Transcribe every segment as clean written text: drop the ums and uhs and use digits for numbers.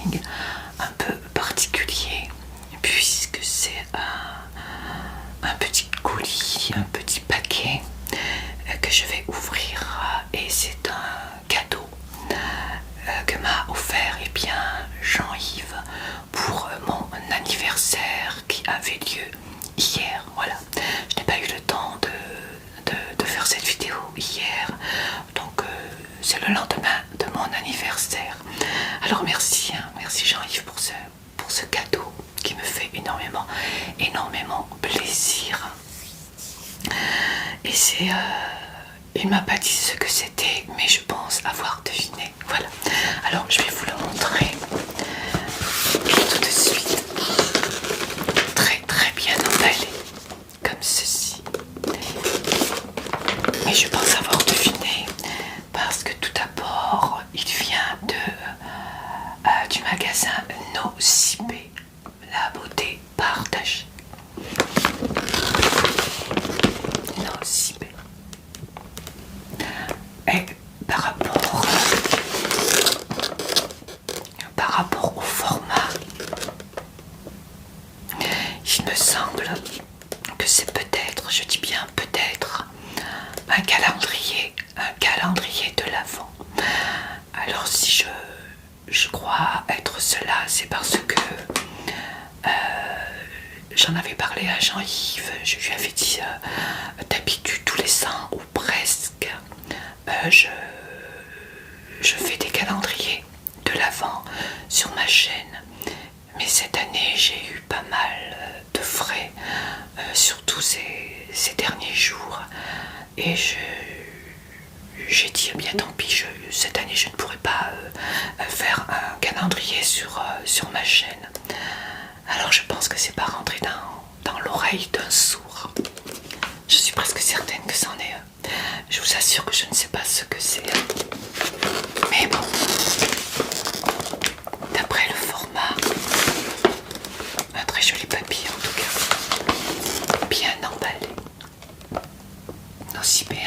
unboxing un peu particulier puisque c'est un petit colis, un petit paquet que je vais ouvrir et c'est un cadeau que m'a offert Jean-Yves pour mon anniversaire qui avait lieu hier. Voilà, je n'ai pas eu le temps de faire cette vidéo hier, donc c'est le lendemain de mon anniversaire. Alors merci, merci Jean-Yves pour ce cadeau qui me fait énormément plaisir. Et c'est il m'a pas dit ce que c'était, mais je pense avoir deviné. Voilà, alors je vais vous le montrer tout de suite. Très bien emballé comme ceci, et je pense avoir deviné parce que tout d'abord il vient du magasin Nocibé, la beauté partagée. Nocibé. Et par rapport au format, il me semble que c'est peut-être, je dis bien peut-être, un calendrier de l'Avent. Alors si je crois être cela, c'est parce que j'en avais parlé à Jean-Yves. Je lui avais dit d'habitude tous les ans ou presque, je fais des calendriers de l'Avent sur ma chaîne, mais cette année j'ai eu pas mal de frais, surtout ces derniers jours, et j'ai dit eh bien tant pis, cette année je ne pourrai pas faire un calendrier sur ma chaîne. Alors je pense que c'est pas rentré dans l'oreille d'un sourd. Je suis presque certaine que c'en est un. Je vous assure que je ne sais pas ce que c'est. Mais bon, d'après le format, un très joli papier en tout cas. Bien emballé. Nocibé,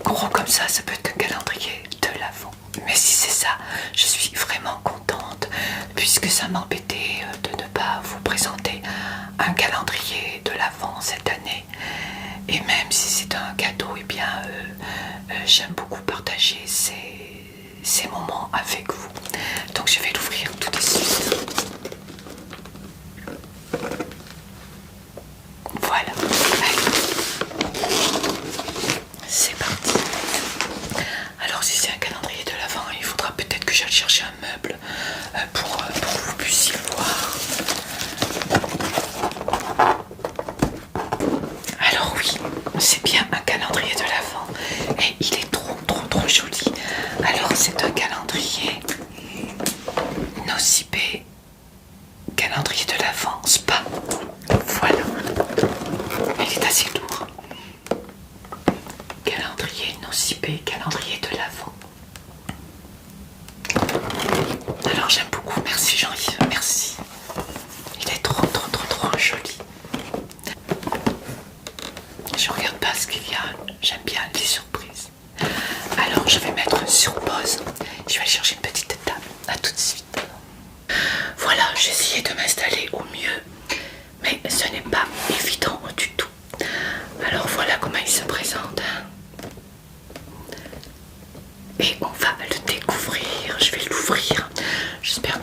gros comme ça peut être qu'un calendrier de l'Avent. Mais si c'est ça, je suis vraiment contente puisque ça m'embêtait de ne pas vous présenter un calendrier de l'Avent cette année. Et même si c'est un cadeau, et bien j'aime beaucoup partager ces moments avec vous. Donc je vais l'ouvrir tout de suite. Voilà. Allez. C'est parti. Alors si c'est un calendrier de l'Avent, il faudra peut-être que j'aille chercher un meuble pour que vous puissiez voir. Alors oui, c'est bien un calendrier de l'Avent et il est trop joli. Alors c'est un calendrier Nocibé, calendrier de l'Avent spa. Voilà, il est assez lourd. Calendrier Nocibé, calendrier de l'Avent. Alors j'aime beaucoup, merci Jean-Yves, merci. Il est trop joli. Je regarde pas ce qu'il y a, j'aime bien les surprises. Alors je vais mettre sur pause, je vais aller chercher une petite table, à tout de suite. Voilà, j'ai essayé de m'installer au mieux, mais ce n'est pas évident du tout. Alors voilà comment il se présente. Et on va le découvrir, je vais l'ouvrir. J'espère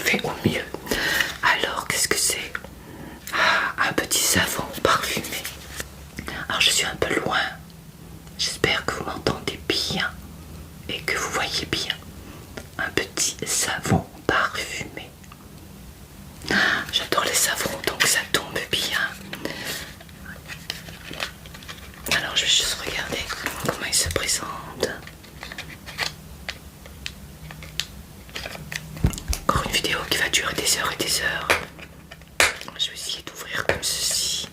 fais au mieux. Alors, qu'est-ce que c'est? Ah, un petit savon parfumé. Alors, je suis un peu loin. J'espère que vous m'entendez bien et que vous voyez bien. Un petit savon parfumé. Ah, j'adore les savons, donc ça tombe bien. Alors, je vais juste regarder comment il se présente. Encore une vidéo qui va durer des heures et des heures. Je vais essayer d'ouvrir comme ceci.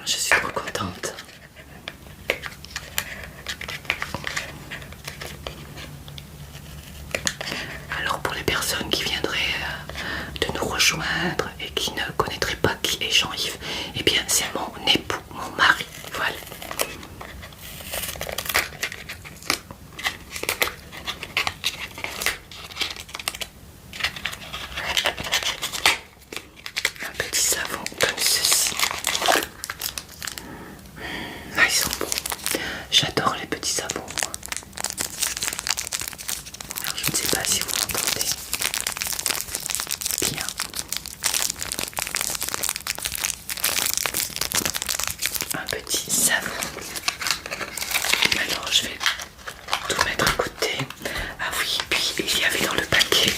Je suis trop contente. Alors pour les personnes qui viendraient de nous rejoindre et qui ne connaîtraient pas qui est Jean-Yves, eh bien c'est mon époux, mon mari, voilà. Un petit savon comme ceci. Ah, ils sont bons. J'adore les petits savons. Alors, je ne sais pas si vous m'entendez bien. Un petit savon. Alors je vais tout mettre à côté. Ah oui, puis il y avait dans le paquet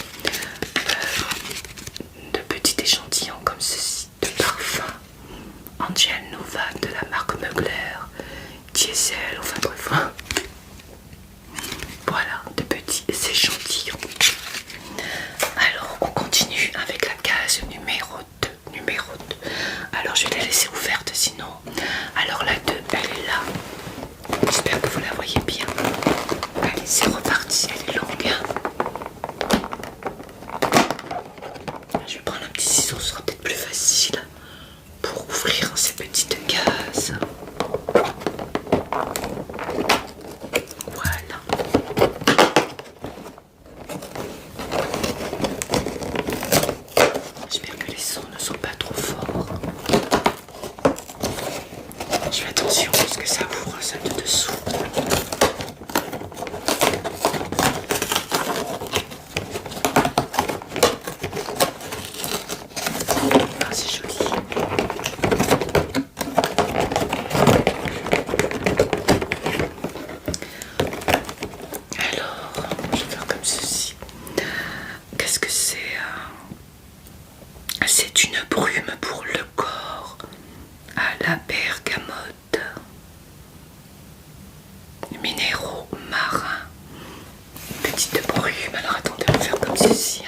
de petits échantillons comme ceci de parfum Angel Nova de la marque Mugler, Diesel, enfin bref. Voilà, de petits échantillons. Alors on continue avec la case numéro 2. Alors je vais la laisser ouverte sinon. Alors la 2, elle est là. J'espère que vous la voyez bien. Allez, c'est reparti, elle est longue. Je vais prendre un petit ciseau, ce sera peut-être plus facile pour ouvrir ces petites cases. Voilà. J'espère que les sons ne sont pas trop forts. Je fais attention parce que ça ouvre ça de dessous. Ah, c'est joli. Alors, je vais faire comme ceci. Qu'est-ce que c'est? C'est une brume pour le corps à la bergamote. Minéraux marins. Petite brume. Alors attendez, on va faire comme ceci.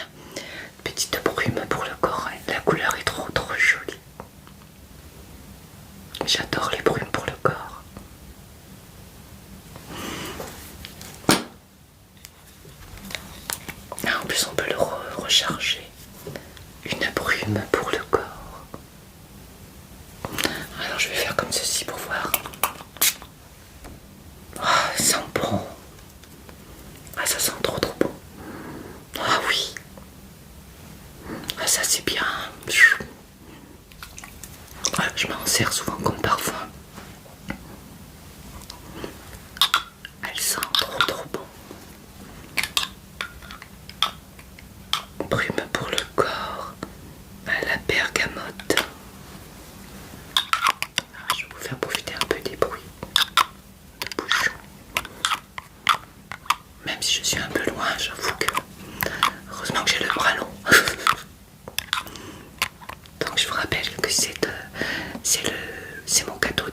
Petite brume pour le corps. La couleur est trop jolie. J'adore les brumes pour le corps. Ah, en plus on peut le recharger. Une brume pour le corps. Alors je vais faire comme ceci pour voir. Ah, ça sent bon. Ah, ça sent trop bon. Ah oui. Ah, ça c'est bien. Ouais, je m'en sers souvent comme parfum. Elle sent trop bon. Brume pour le corps à la bergamote. Ah, je vais vous faire profiter un peu des bruits de bouchon. Même si je suis un peu loin, j'avoue que heureusement que j'ai le bras long. Donc je vous rappelle que c'est mon cadeau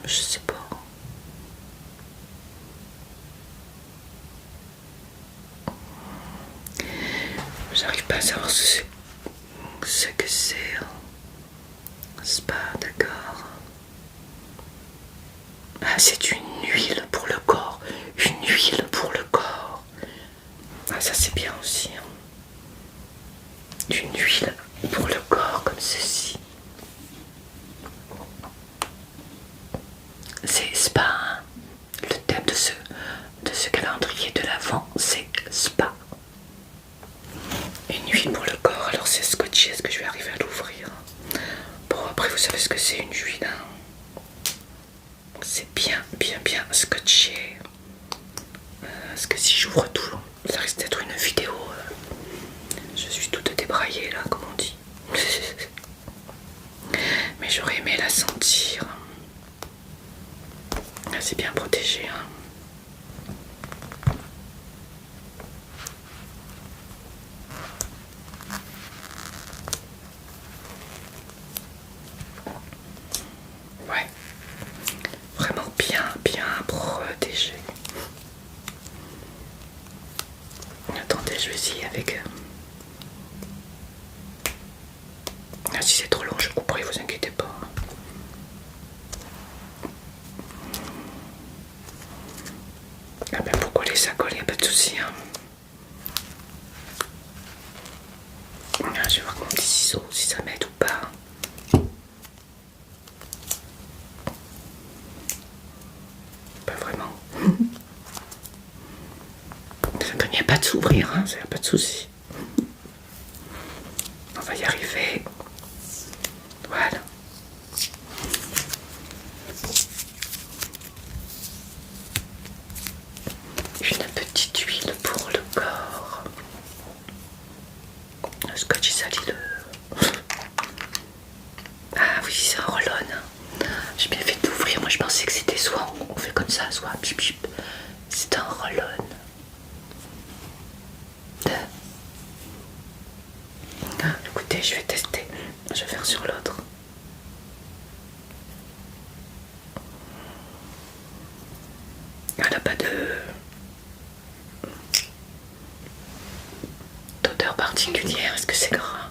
Je sais pas. J'arrive pas à savoir ce que c'est. Spa, d'accord. Ah, c'est une huile pour le corps. Une huile pour le corps. Ah, ça c'est bien aussi. Une huile pour le corps comme ceci. C'est spa. Hein. Le thème de ce calendrier de l'Avent, c'est spa. Une huile pour le corps. Alors c'est scotché. Est-ce que je vais arriver à l'ouvrir? Bon, après vous savez ce que c'est une huile. Hein. C'est bien scotché. Parce que si j'ouvre tout, ça risque d'être une vidéo. Je suis toute débraillée là, comme on dit. Mais j'aurais aimé la sentir. C'est bien protégé. Hein. Ouais. Vraiment bien protégé. Attendez, je vais essayer avec... Ah, si c'est trop long, je couperai, vous inquiétez pas. Ah ben pour coller ça colle, y a pas de souci. Hein. Ah, je vais voir mon petit ciseau si ça m'aide ou pas. Pas vraiment. Ça n'y a pas de s'ouvrir, hein, ça y a pas de souci. On va y arriver. Voilà. Une petite huile pour le corps. Le scotch salit le... Ah oui, c'est un roll-on. J'ai bien fait d'ouvrir. Moi je pensais que c'était soit on fait comme ça, soit pip pip. C'est un roll-on. Ah, écoutez, je vais tester. Je vais faire sur l'autre. Elle n'a pas d'odeur particulière. Est-ce que c'est gras?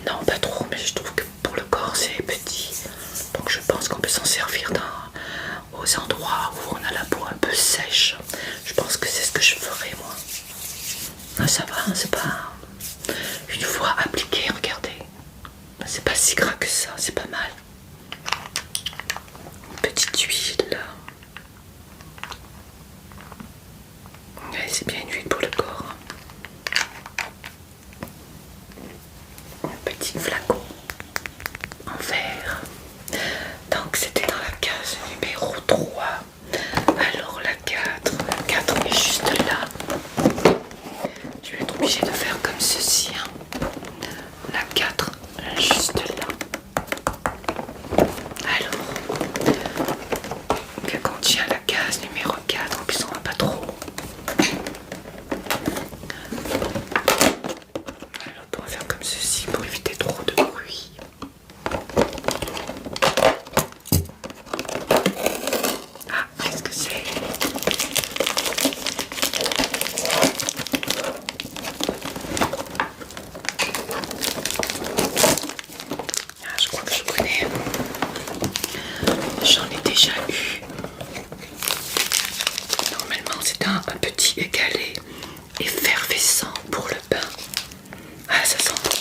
Non, pas trop, mais je trouve que pour le corps c'est petit. Donc je pense qu'on peut s'en servir aux endroits où on a la peau un peu sèche. Je pense que c'est ce que je ferai moi. Ah, ça va, hein, c'est pas... Une fois appliqué, regardez. C'est pas si gras que ça, c'est pas mal. Une petite huile. Ouais, c'est bien une huile pour le corps. Un petit flacon en verre. Donc c'était dans la case numéro 3. Alors la 4 est juste là. Je vais être obligée de faire comme ceci. Hein. La 4 juste là. Alors, que contient la case numéro 4? En plus on va pas trop. Alors on va faire comme ceci pour éviter trop de bruit. Ah, qu'est-ce que c'est? Ah, je crois que je connais. J'en ai déjà eu. Normalement, c'est un petit égalé effervescent pour le bain. Ah, ça sent bon.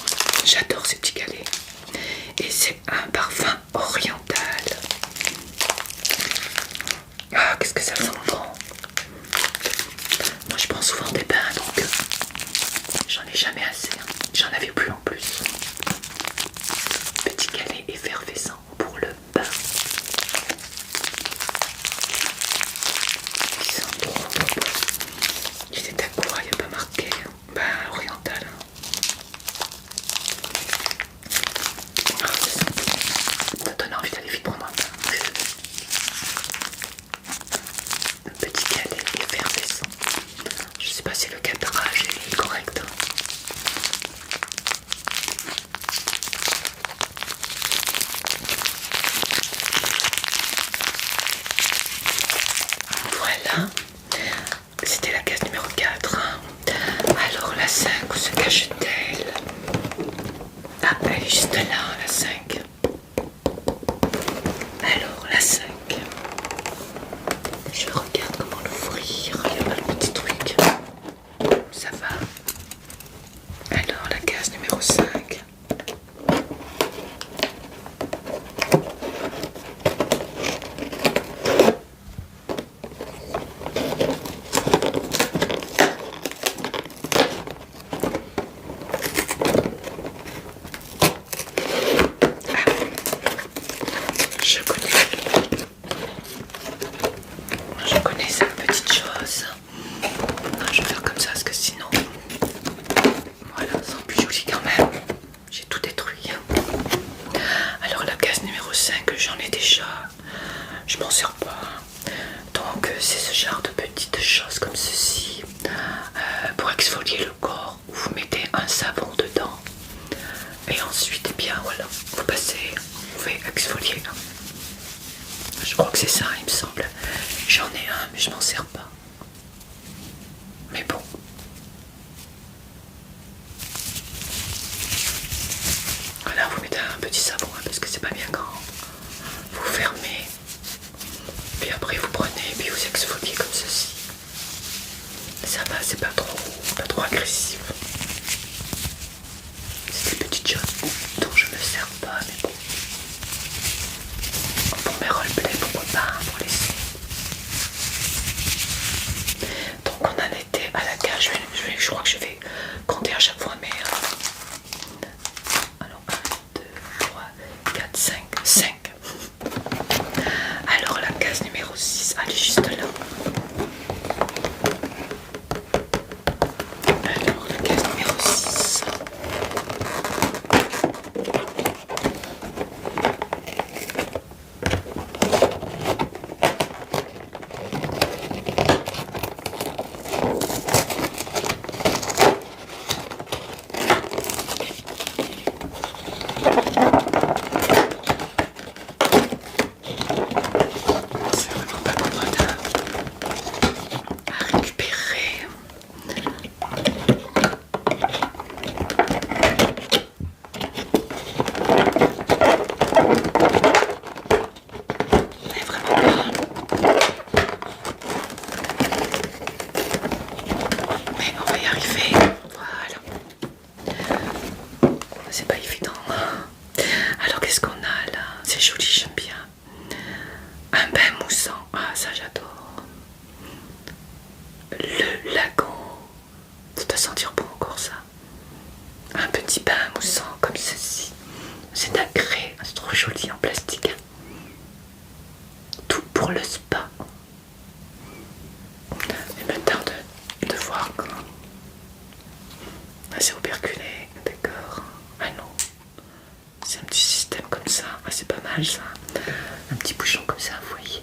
J'adore ces petits galets. Et c'est un parfum oriental. Ah, qu'est-ce que ça sent bon. Moi, je prends souvent des bains, donc j'en ai jamais assez. Hein. J'en avais plus en plus. Petit galet effervescent pour le bain. Ils sont trop beaux. Il est à quoi? Il n'y a pas marqué. Bah, oriental. Hein. Ah, ça donne envie d'aller vite prendre un bain. Un petit galet effervescent. Je sais pas si le cadrage est correct. Hein. cache-t-elle? Ah, elle est juste là, la 5. Alors, la 5. Je regarde comment l'ouvrir. Il n'y a pas le petit truc. Ça va. Alors, la case numéro 5. Je connais cette petite chose. Non, je vais faire comme ça parce que sinon, voilà, ça sera plus joli quand même. J'ai tout détruit. Alors la case numéro 5, j'en ai déjà. Je m'en sers pas. Donc c'est ce genre de petites choses comme ceci. Pour exfolier le corps, vous mettez un savon dedans. Et ensuite, eh bien voilà, vous passez, vous pouvez exfolier. Je crois que c'est ça, il me semble. J'en ai un, mais je m'en sers pas. Mais bon. Voilà, vous mettez un petit savon, hein, parce que c'est pas bien grand. Vous fermez. Puis après, vous prenez, puis vous exfoliez comme ceci. Ça va, c'est pas trop agressif. C'est des petites choses dont je me sers pas, mais bon. Pour mes roleplays, pourquoi pas, pour laisser. Donc on en était à la cage, je crois que je vais compter à chaque fois, mais... alors 1, 2, 3, 4, 5, 5. Alors la case numéro 6, elle est juste là. Alors la case numéro 6. C'est vraiment pas confortable à récupérer. Mais vraiment pas. Mais on va y arriver. Voilà. C'est pas évident. Alors qu'est-ce qu'on a là? C'est joli, j'aime bien. Un bain moussant. Ah, ça j'adore. Le lagon. Ça doit sentir bon encore ça. Un petit bain moussant comme ceci. C'est nacré. C'est trop joli en plastique. Tout pour le spa. Il me tarde de voir quand. Ah, c'est operculé. D'accord. Ah non. C'est un petit système comme ça. Ah, c'est pas mal ça. Un petit bouchon comme ça, vous voyez.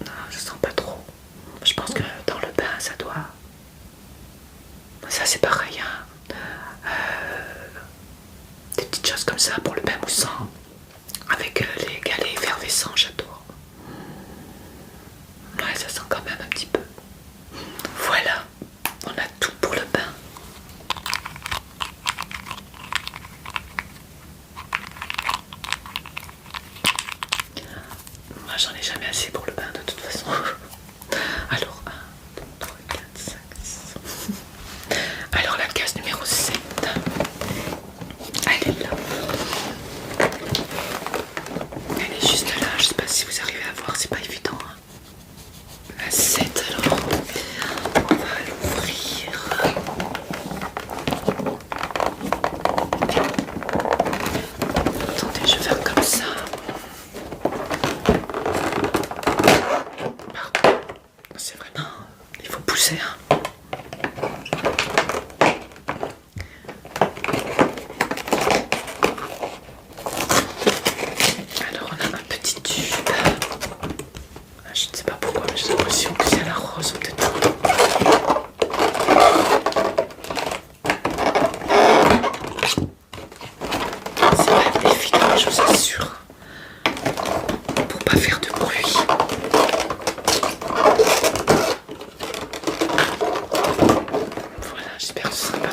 Non, je sens pas trop. Je pense que dans le bain, ça doit... Ça, c'est pareil, hein. Des petites choses comme ça pour le bain moussant. Avec les galets effervescents, j'adore. Ouais, ça sent quand même un petit peu. Voilà, on a tout pour le bain. Moi, j'en ai jamais assez pour le bain de toute façon. Alors, 1, 2, 3, 4, 5, 6. Alors, la case numéro 7. Elle est là. Elle est juste là. Je sais pas si vous arrivez à voir, c'est pas évident. Hein. La 7, alors. On va l'ouvrir. Attendez, je vais faire comme ça. Pardon.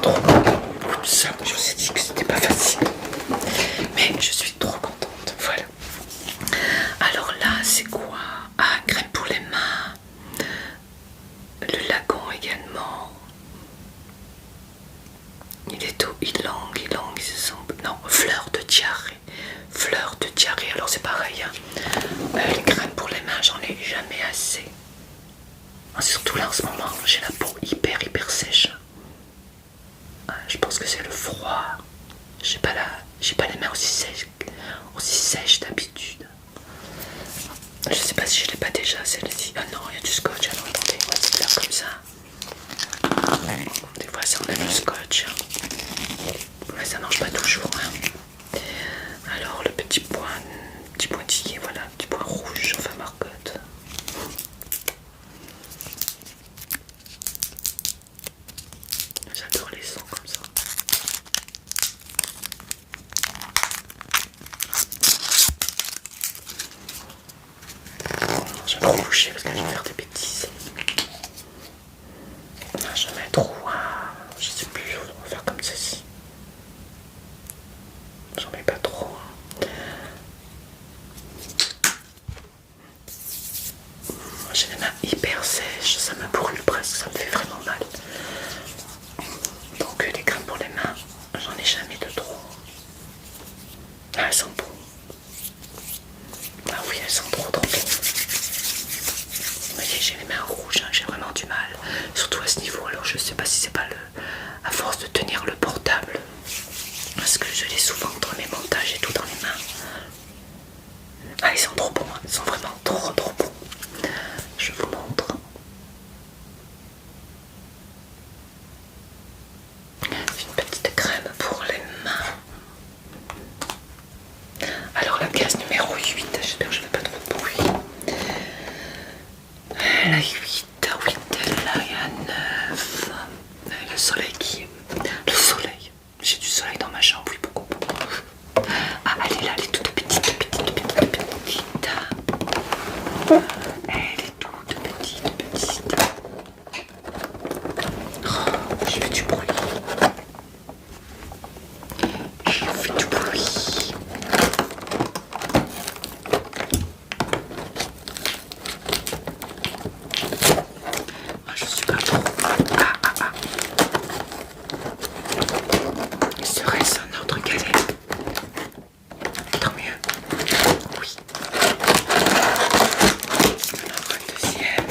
trop comme ça. Je vous ai dit que c'était pas facile. Mais je suis trop contente. Voilà. Alors là, c'est quoi? Ah, crème pour les mains. Le lagon également. Il est tout ylang, il se semble. Non, fleur de diarrhée. Fleur de diarrhée, alors c'est pareil. Hein. Les crèmes pour les mains, j'en ai jamais assez. Surtout là en ce moment, j'ai la peau hyper sèche. Je pense que c'est le froid. J'ai pas les mains aussi sèches d'habitude. Je sais pas si je l'ai pas déjà celle-ci. Ah non, il y a du scotch. Alors attendez, on va se faire comme ça. Des fois ça enlève le scotch. Mais ça marche pas toujours. Hein. Alors le petit pointillé, voilà, petit point rouge, enfin marcotte. J'adore les sons comme ça. Je vais trop boucher parce que je vais faire des bêtises. Je vais mettre trop. Je sais plus, on va faire comme ceci. J'en mets pas trop. J'ai les mains hyper sèches, ça me brûle presque, ça me fait vraiment mal. Donc les crèmes pour les mains, j'en ai jamais de trop. Ah, elles sont bonnes. Ah oui, elles sont trop bonnes. Vous voyez, j'ai les mains rouges, hein, j'ai vraiment du mal. Surtout à ce niveau, alors je sais pas si c'est pas à force de tenir le portable. Parce que je l'ai souvent dans mes montages et tout dans les mains. Ah, ils sont trop bons, hein. Ils sont vraiment trop bons. Je vous montre. Une petite crème pour les mains. Alors la case numéro 8, j'espère que je ne fais pas trop de bruit. La 8, oui, là il y a 9. Le soleil qui... Le soleil. J'ai du soleil dans ma chambre, oui, beaucoup. Ah, elle est là, elle est toute petite. Elle est toute petite. Oh, je fais du bruit. Ah, je suis pas trop. Serait-ce un autre galet? Tant mieux. Oui. Alors un deuxième.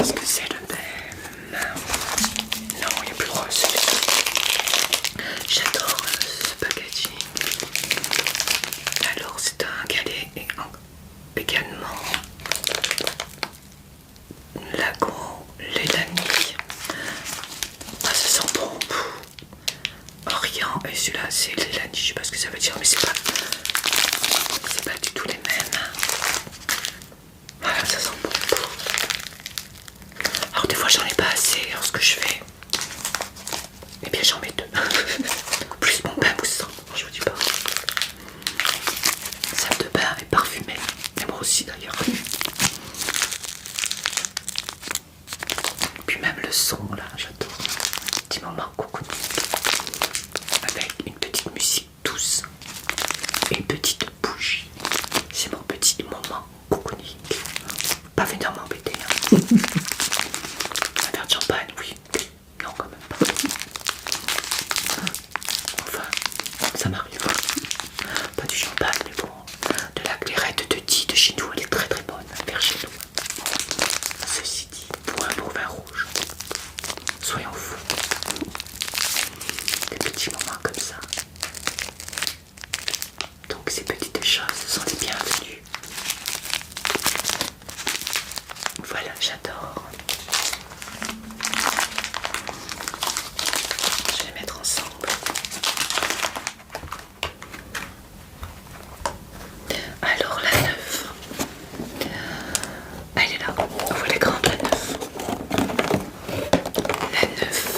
Est-ce que c'est le même? Non, il n'y a plus droit à celui-ci. J'adore ce packaging. Alors c'est un galet également lagon, lait vanille. Ah, ça sent bon. Orient, et celui-là c'est lait vanille, je sais pas ce que ça veut dire, mais c'est pas du tout les mêmes. Voilà, ça sent bon. Alors des fois j'en ai pas assez, alors ce que je fais, eh bien j'en mets deux. Plus mon bain moussant, je vous dis pas. Salle de bain est parfumée, et moi aussi d'ailleurs. Puis même le son là, j'adore. Petit moment coucou. Avec une petite musique douce et une petite bougie. C'est mon petit moment coucounique. Pas venir m'embêter. Hein. Un verre de champagne, oui. Non, quand même pas. Enfin, ça m'arrive. Pas du champagne, mais bon. De la clairette de Die de chez nous, elle est très bonne. Vers chez nous. Ceci dit, pour un bon vin rouge, soyons fous. Des petits moments comme ça. Donc ces petites choses sont les bienvenues. Voilà, j'adore. Je vais les mettre ensemble. Alors la 9. Elle est là. Vous voulez grande la 9. La 9.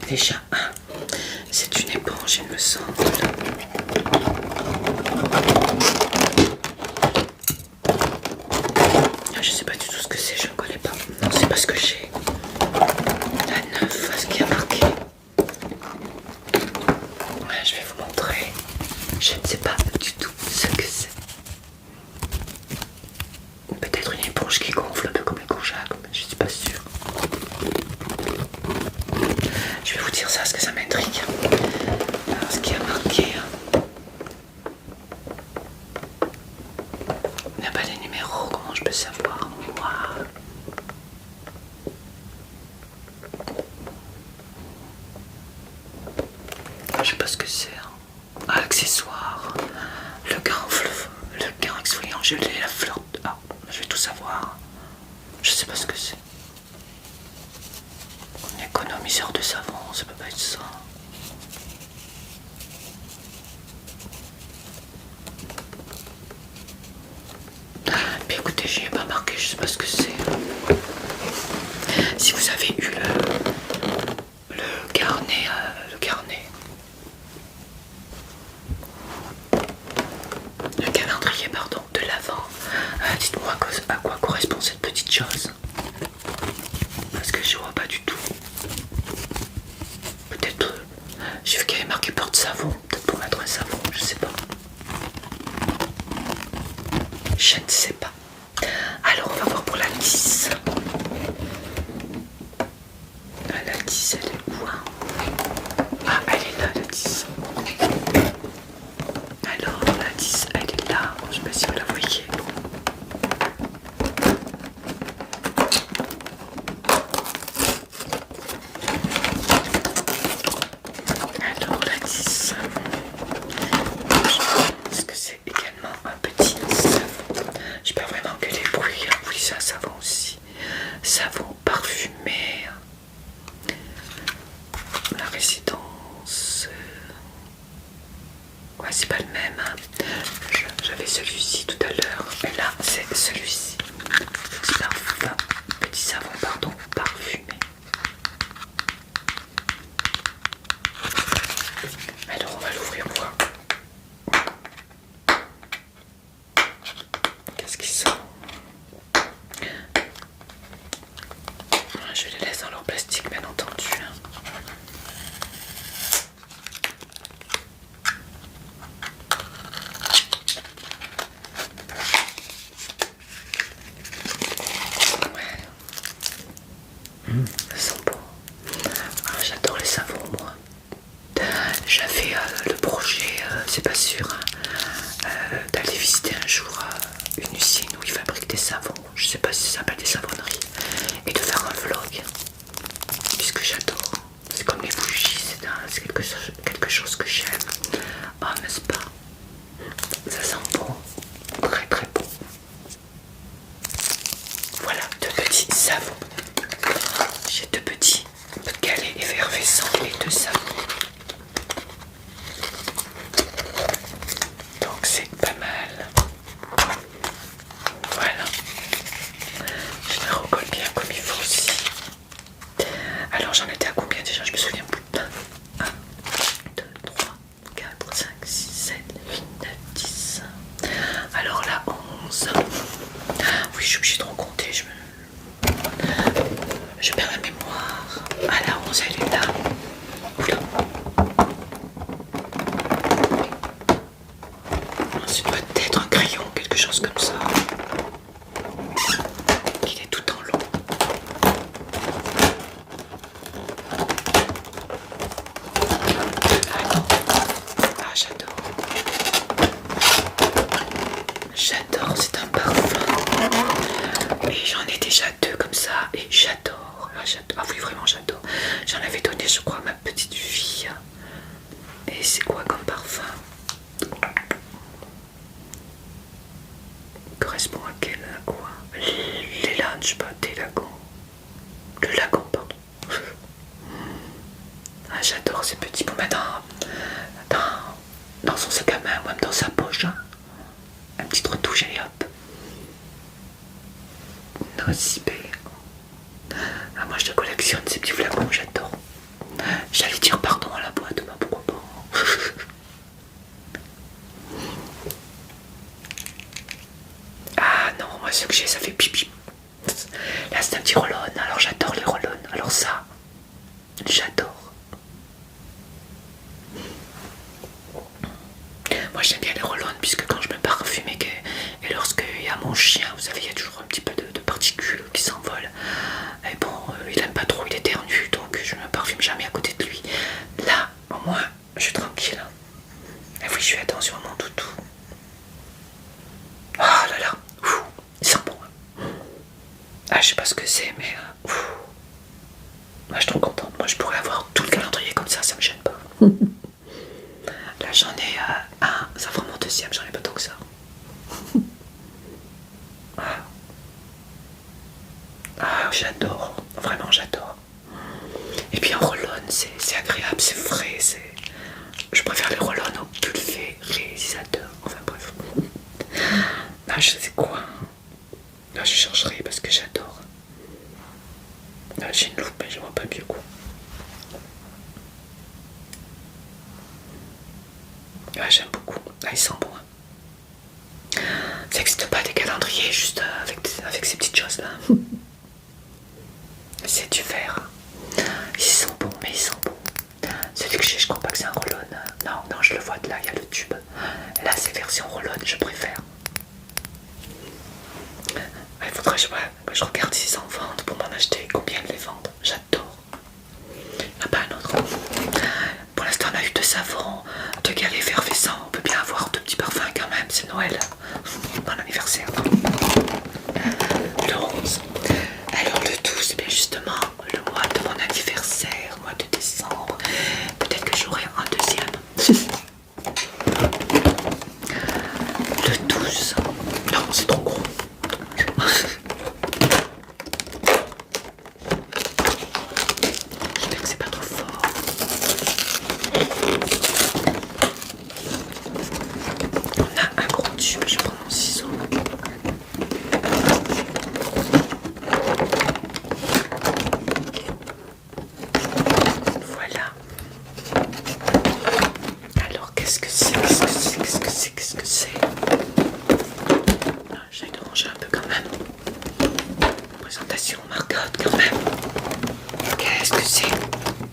Déjà, c'est une éponge, il me semble. Je sais pas du tout ce que c'est, je ne connais pas. Non, c'est pas ce que j'ai. La 9, ce qui a marqué. Ouais, je vais vous montrer. Je ne sais pas du tout ce que c'est. Peut-être une éponge qui gonfle un peu comme les conjacs, mais je suis pas sûre. Je vais vous dire ça parce que ça m'intrigue. Alors, ce qui a marqué. Il n'y a pas les numéros, comment je peux savoir? Wow. Je sais pas ce que c'est. Ah, accessoire. Le gant exfoliant gelé, la fleur. Ah, je vais tout savoir. Je sais pas ce que c'est. Un économiseur de savon, ça peut pas être ça. Mais écoutez, j'y ai pas marqué, je sais pas ce que c'est. Si vous avez eu le carnet, le calendrier, pardon, de l'Avent, dites-moi à quoi correspond cette petite chose. Parce que je vois pas du tout. Peut-être, j'ai vu qu'il y avait marqué porte-savon, peut-être pour mettre un savon, je sais pas. Je ne sais pas. Alors on va voir pour la 10. La 10, elle est où hein? Ah, elle est là, la 10. Alors, la 10, elle est là. Je sais pas si vous la voyez. Alors, la 10. Je pense que c'est également un petit savon. Je sais pas vraiment quel est le bruit. Oui, c'est un savon aussi. Savon parfumé. La résidence. Ouais, c'est pas le même. J'avais celui-ci tout à l'heure. Et là, c'est celui-ci. Petit savon, pardon, parfumé. Alors, on va l'ouvrir voir. Qu'est-ce qu'ils sont? Je les laisse dans leur plastique, bien entendu. Ça sent bon. Ah, j'adore les savons, moi. J'avais le projet, c'est pas sûr, d'aller visiter un jour une usine où ils fabriquent des savons. Je sais pas si ça s'appelle des savonneries. Et de faire un vlog. Puisque j'adore. C'est comme les bougies, c'est quelque chose que j'aime. Ah, n'est-ce pas? Ça sent bon. Très très bon. Voilà, deux petits savons. J'ai deux petits galets effervescents et deux savons. Donc c'est pas mal. Voilà. Je les recolle bien comme il faut aussi. Alors j'en étais à combien déjà? Je me souviens plus. 1, 2, 3, 4, 5, 6, 7, 8, 9, 10. Alors là 11. Oui, je suis obligée de recompter. Je perds la mémoire. Ah, la 11, elle est là. Oula. Ça doit être un crayon, quelque chose comme ça. Il est tout en long. Ah non. Ah, j'adore. J'adore, c'est un parfum. Et j'en ai déjà deux comme ça. Et j'adore. Ah oui, vraiment, j'adore. J'en avais donné, je crois, à ma petite fille. Et c'est quoi comme parfum? Correspond à quel, à quoi? L'élan, je sais pas, des lagons. Le lagon, pardon. Ah, j'adore ces petits pour mettre dans son sac à main ou même dans sa poche. Hein. Un petit retouche et hop. Nocibé. Ah, moi je collectionne ces petits flacons, j'adore. Moi, ce que j'ai, ça fait pipi. Là, c'est un petit roll-on. Alors, j'adore les roll-on. Alors, ça, j'adore. Moi, j'aime bien les roll-on puisque quand je me parfume et lorsque il y a mon chien, vous savez, il y a toujours un petit peu de particules qui s'envolent. Et bon, il aime pas trop, il éternue, donc je me parfume jamais à côté de lui. Là, au moins, je suis tranquille. Et oui, je fais attention à mon toutou. Oh là là, ouf, il sent bon. Ah, je sais pas ce que c'est, mais moi, je suis trop contente. Moi, je pourrais avoir tout le calendrier comme ça me gêne pas. Là, j'en ai un, ça fera mon deuxième, j'en ai pas tant que ça. Ah, ah j'adore, vraiment j'adore. Et puis en roll-on, c'est agréable, c'est frais, je préfère les roll-on au pulvérisateur. Enfin bref. Là, je sais quoi. Là, je chercherai parce que j'adore. Là, j'ai une loupe, mais je vois pas mieux quoi. Ah, j'aime beaucoup. Ah, ils sont bons. Hein. Ça n'existe pas des calendriers juste avec ces petites choses là. C'est du verre. Ils sont bons, mais ils sont bons. Celui que j'ai, je crois pas que c'est un roll-on. Non, je le vois de là, il y a le tube. Là, c'est version roll-on, je préfère. Il faudrait que je regarde s'ils en vendent pour m'en acheter. Combien ils les vendent? J'adore. Ah bah un autre. Pour l'instant, on a eu deux savons, deux gels effervescents. On peut bien avoir deux petits parfums quand même. C'est Noël. Mon anniversaire. Le 11. Alors le 12, bien justement, le mois de mon anniversaire, mois de décembre. Peut-être que j'aurai un deuxième. Le 12. Non, c'est trop gros. J'espère que c'est pas trop fort. On a un gros tube, je prends mon ciseau. Voilà. Alors qu'est-ce que c'est? J'essaie de ranger un peu quand même. Présentation Marcotte quand même. Qu'est-ce que c'est?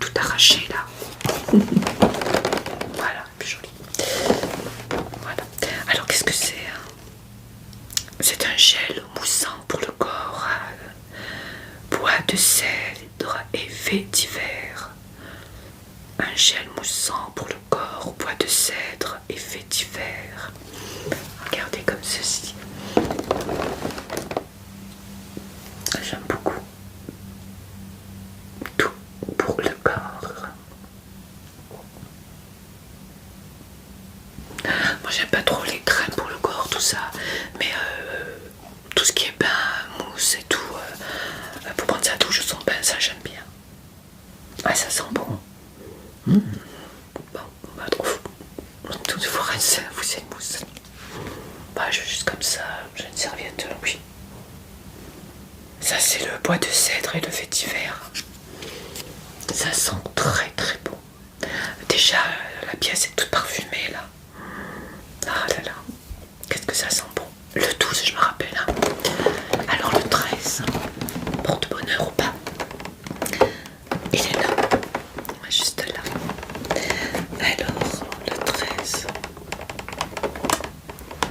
Tout arraché là. Voilà, plus joli. Voilà. Alors qu'est-ce que c'est? C'est un gel moussant pour le corps. Bois de cèdre et vétiver. Un gel moussant pour le corps, bois de cèdre et vétiver. Regardez comme ceci. J'aime beaucoup. Tout pour le corps. Moi j'aime pas trop les crèmes pour le corps, tout ça. Mais tout ce qui est bain, mousse et tout, pour prendre sa douche ou son bain, ça j'aime bien. Ah, ça sent bon. Bon, bah trop. Tout vous rince, vous c'est une mousse. Bah juste comme ça, j'ai une serviette, oui. Ça c'est le bois de cèdre et le vétiver. Ça sent très très bon. Déjà la pièce est toute parfumée là. Ah là là, qu'est-ce que ça sent bon. Le 12 je me rappelle. Hein. Alors le 13, porte-bonheur ou pas. Il est là, juste là. Alors le 13,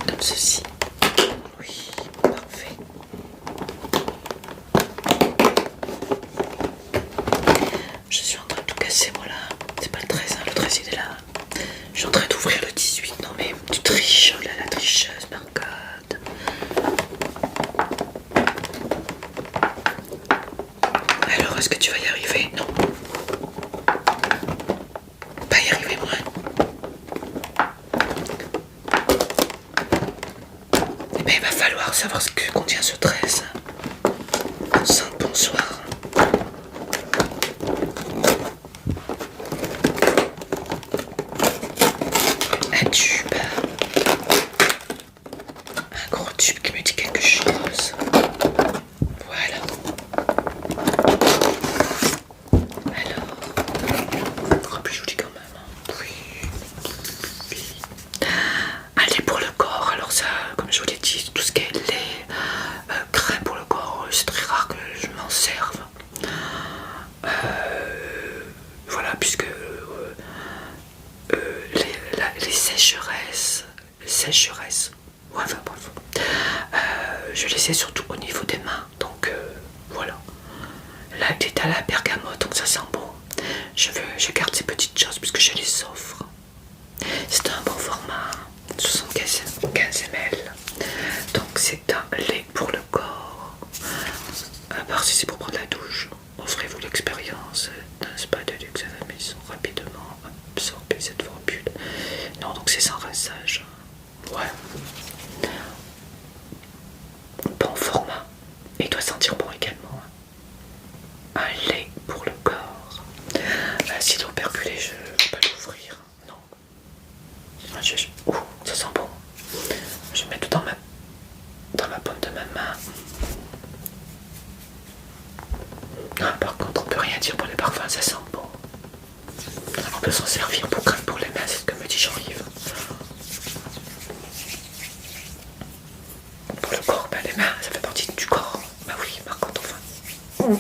comme ceci. Oui, parfait. Je suis en train de tout casser moi là. C'est pas le 13, hein. Le 13 il est là. Je suis en train d'ouvrir le 18. Non mais tu triches, oh là la tricheuse, Marcotte. Alors est-ce que tu vas y arriver? Non. Pas y arriver moi. Eh bien il va falloir savoir ce que contient ce 13. Bonsoir. Un tube. Un gros tube qui me dit quelque chose. Voilà. Alors. Plus joli quand même. Hein. Oui. Allez pour le corps. Alors ça, comme je vous l'ai dit, tout ce qui est lait, je les ai surtout au niveau des mains. Donc voilà. Là, il est à la bergamote, donc ça sent bon. Je garde ces petites choses puisque je les offre. C'est un bon format, 75 ml. Donc c'est un lait pour le corps. À part si c'est pour prendre la douche, offrez-vous l'expérience d'un spa de luxe à la maison. Rapidement absorber cette formule. Non, donc c'est sans rinçage. Ouais. Bon format. Et il doit sentir bon également. Un lait pour le corps. Si l'operculé, je ne vais pas l'ouvrir. Non. Ouh, ça sent bon. Je vais mettre dans la paume de ma main. Ah, par contre, on peut rien dire pour les parfums, ça sent bon. On peut s'en servir pour crème pour les mains, c'est ce que me dit Jean-Yves. Pour le corps, ben les mains, ça fait partie du corps. Bah oui, par contre, enfin.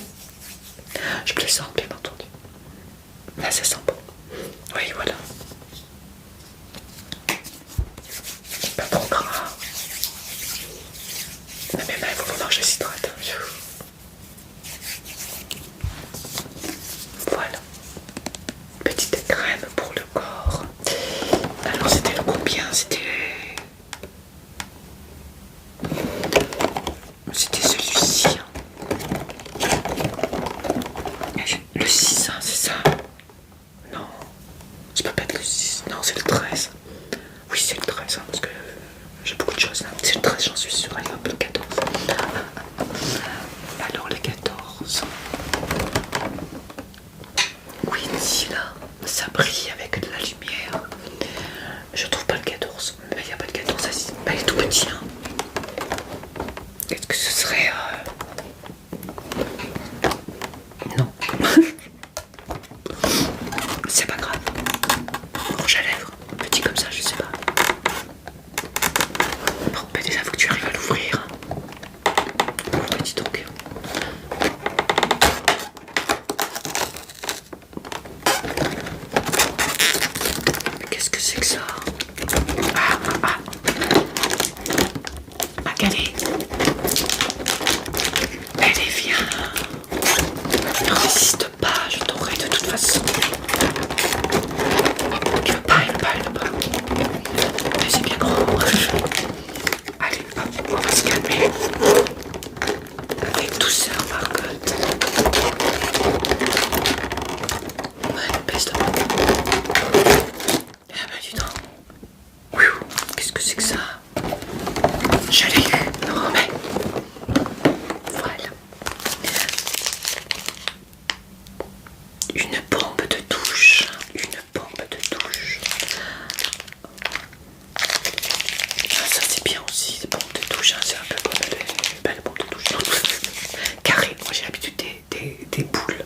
Je plaisante, bien entendu. Là, ça sent bon. Oui, voilà. Pas trop gras. Mais mes mains, il faut vraiment que je s'hydrate. Voilà. Petite crème pour le corps. Alors, c'était le combien? C'était celui-ci. Le 6, hein, c'est ça? Non. Ça peut pas être le 6. Non, c'est le 13. Oui, c'est le 13, hein, parce que j'ai beaucoup de choses là. C'est le 13, j'en suis sûre. Allez hop, le 14. Alors, le 14. Oui, ici, là, ça brille avec de la lumière. Je trouve pas le 14. Mais il n'y a pas de 14 ici. Bah, il est tout petit, hein. Est-ce que ce serait... Non. C'est pas grave. Rouge à lèvres. Petit comme ça, je sais pas. Bon, bah déjà, faut que tu arrives à l'ouvrir. Ouvre, dis donc. Qu'est-ce que c'est que ça? Ah. Regardez. Allez, viens. Ne résiste pas, je t'aurai de toute façon. Il veut pas. Mais c'est bien grand. Allez, hop, on va se calmer. Avec douceur, Margot. Ouais, baisse de moi. Ah bah dis donc. Qu'est-ce que c'est que ça? Je l'ai eu. Non mais... Voilà. Une bombe de douche. Ah, ça c'est bien aussi, les bombes de douche, hein, c'est un peu comme les belles bombes de douche. Carré, moi j'ai l'habitude des boules.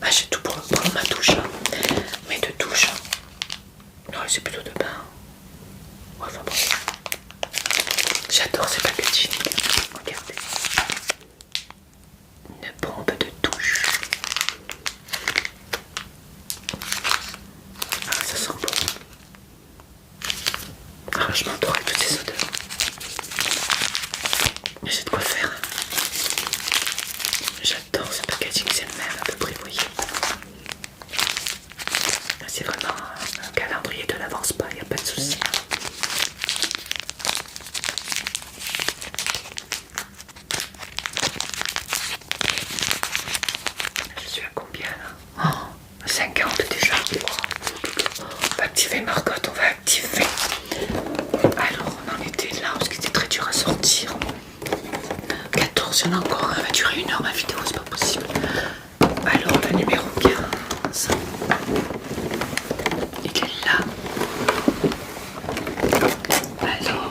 Ah, j'ai tout pour ma douche, hein. Mais de douche, hein. Non, c'est plutôt de bain. Ouais, enfin bon. J'adore ces packaging. Regardez. Une bombe de douche. Ah, ça sent bon. Ah, je m'endors avec toutes ces odeurs. Mais j'ai de quoi faire. J'adore ce packaging, c'est le même à peu près, vous voyez. C'est vraiment un calendrier de l'avance pas, il n'y a pas de souci. Je suis à combien là? Oh, 50 déjà. On va activer Margot, on va activer. Alors on en était là, parce que c'était très dur à sortir. 14, il y en a encore un, va durer 1 heure ma vidéo, c'est pas possible. Alors le numéro 15. Il est là. Alors,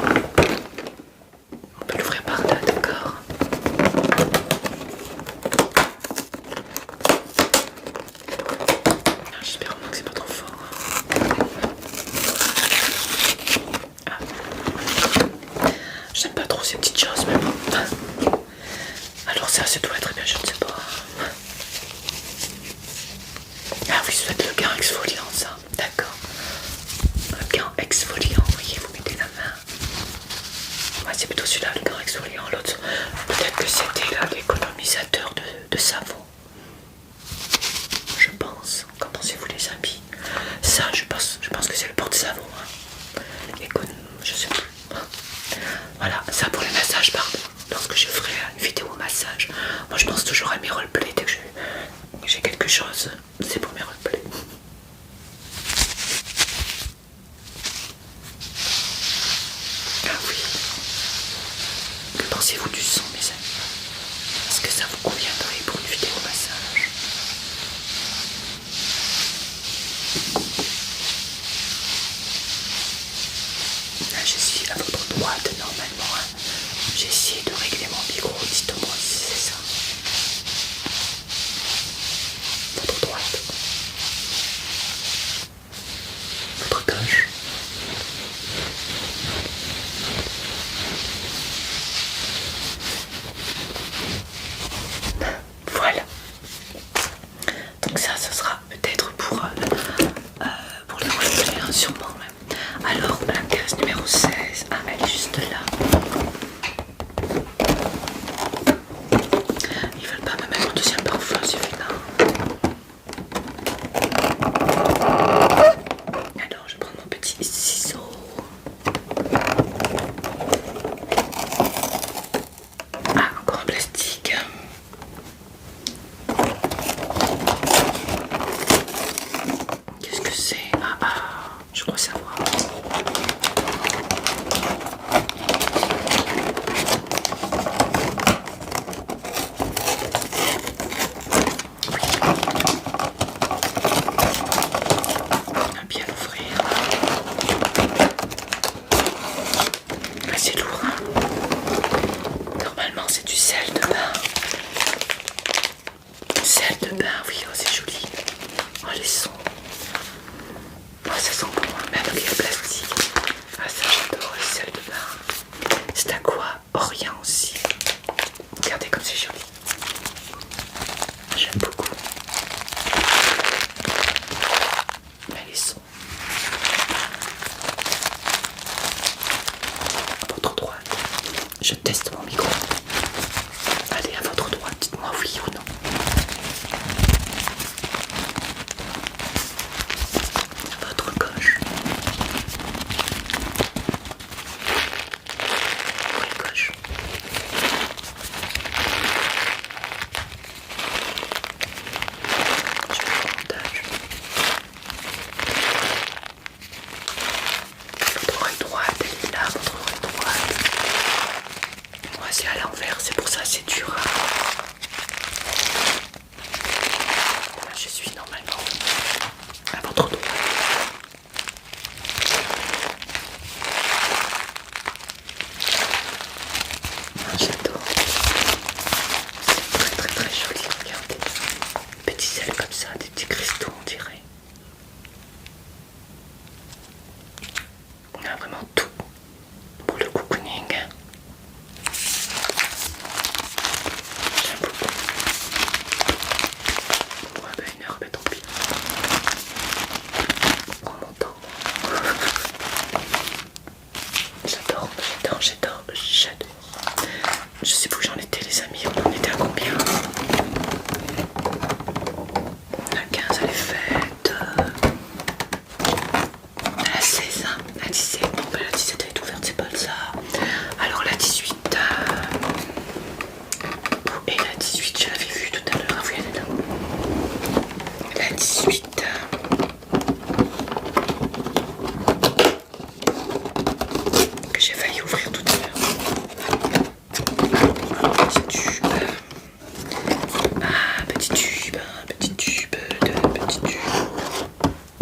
on peut l'ouvrir par là, d'accord? J'espère au moins que c'est pas trop fort. Ah. J'aime pas trop ces petites choses, mais bon. Alors ça doit être bien, je ne sais pas. Ah oui, ça doit être le gain exfoliant, ça. D'accord. Le gain exfoliant, vous voyez, vous mettez la main. Ouais, c'est plutôt celui-là, le gain exfoliant. Moi je pense toujours à mes roleplays dès que j'ai quelque chose, c'est pour mes roleplays. Ah oui. Que pensez-vous du son, mes amis? Est-ce que ça vous conviendrait pour une vidéo massage? Là, je suis à votre droite normalement. Hein. J'ai essayé de régler mon micro, dites-moi si c'est ça. Votre droite. Votre gauche. Voilà. Donc ça, ce sera peut-être pour les roleplays, hein, sûrement même. Alors, la case numéro 16, ah, elle est juste là. Ils veulent pas me mettre au deuxième parfum, c'est vilain. Alors, je vais prendre mon petit ciseau. Ah, encore en plastique. Qu'est-ce que c'est? Je crois savoir. On va bien l'ouvrir. Ah, c'est lourd, hein? Normalement, c'est du sel de bain. Sel de bain, oui, oh, c'est joli. Oh, les sons. Oh, ça sent bon, hein, même avec le plastique. Ah, ça, j'adore le sel de bain. C'est à quoi? Orient aussi. Regardez comme c'est joli. J'aime beaucoup. Mais les sons. À votre droite. Je teste mon micro. Allez, à votre droite, dites-moi oui ou non. À votre gauche. Oui, gauche. Je fais le montage. Votre oreille droite, elle est là, votre oreille droite. Moi, c'est à l'envers, c'est pour ça c'est dur. Là, je suis normalement à votre droite. Ah, j'adore. C'est très très très joli, regardez. Petits sels comme ça, des petits cristaux on dirait. On a vraiment tout pour le cocooning. J'aime beaucoup. Ouais, bah une heure, bah tant pis. Prends mon temps. J'adore, j'adore, j'adore, j'adore. Je sais pas où j'en étais les amis, on en était à combien? La 15 elle est faite. La 16, hein. La 17, bon bah la 17 elle est ouverte, c'est pas ça. Alors la 18, et la 18 je l'avais vue tout à l'heure, ah oui elle est là. La 18, que j'ai failli ouvrir tout à l'heure. Petit tube. Petit tube, petit tube, deux petits tubes.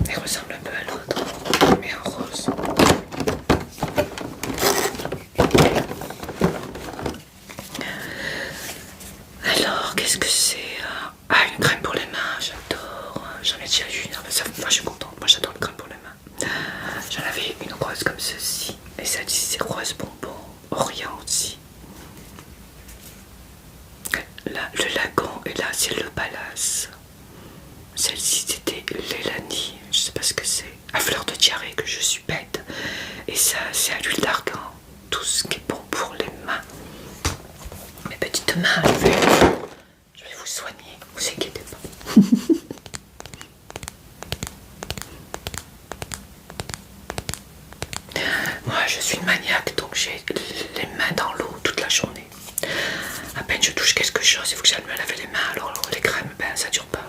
Elle ressemble un peu à l'autre, mais en rose. Alors, qu'est-ce que c'est? Ah, une crème pour les mains, j'adore. J'en ai déjà eu une, moi je suis contente, moi j'adore une crème pour les mains. J'en avais une rose comme ceci, et ça dit c'est rose bonbon, Orient aussi. Là, le lagon, et là c'est le palace. Celle-ci c'était l'élanie, je sais pas ce que c'est. À fleur de diarrhée, que je suis bête. Et ça c'est à l'huile d'argan. Tout ce qui est bon pour les mains. Mes petites mains, je vais vous soigner, vous inquiétez pas. Moi je suis une maniaque, donc j'ai les mains dans l'eau toute la journée. À peine je touche quelque chose, il faut que j'aille me laver les mains. Alors les crèmes, ben ça dure pas.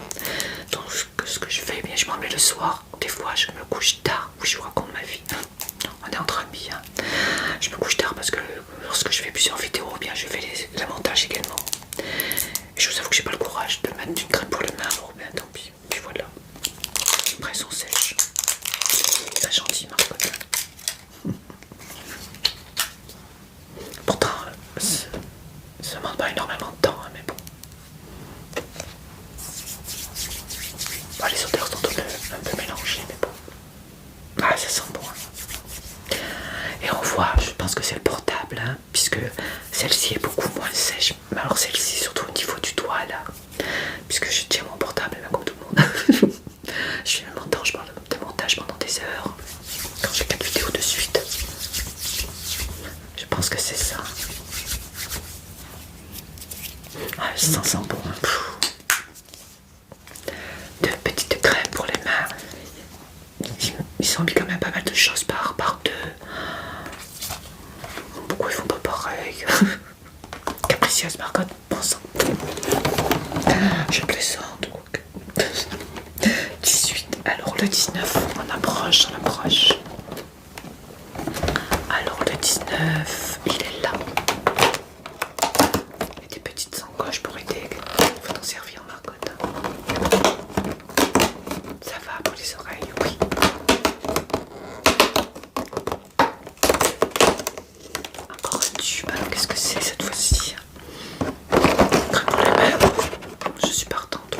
Donc ce que je fais, bien je m'en mets le soir. Des fois je me couche tard. Oui, je vous raconte ma vie. On est entre amis. Hein. Je me couche tard parce que lorsque je fais plusieurs vidéos, bien je fais les montages également. Et je vous avoue que j'ai pas le courage de mettre une crème pour les mains. Alors bien tant pis. Puis voilà. Après elles sont sèches. C'est gentil, Marcotte. Pourtant, ça demande pas énormément de temps, hein, mais bon. Bah, les odeurs sont un peu mélangées, mais bon. Ah, ça sent bon. Hein. Et on voit, je pense que c'est le portable, hein, puisque celle-ci est beaucoup moins sèche. Mais alors celle-ci, surtout au niveau du doigt, là, puisque je tiens mon portable, là, comme tout le monde. Je fais le montage, de montage pendant des heures, quand j'ai 4 vidéos de suite. Je pense que c'est ça. Ah, ça sent bon. Hein. De petites crèmes pour les mains. Ils ont mis quand même pas mal de choses par deux. Pourquoi ils font pas pareil? Capricieuse Marcotte, bon sang. Je plaisante. 18. Alors le 19, on approche. Alors le 19, il est là. Il y a des petites encoches pour aider. Il faut t'en servir, Marcotte. Ça va pour les oreilles, oui. Encore un tube. Alors qu'est-ce que c'est cette fois-ci? Crème pour les mains. Je suis partante.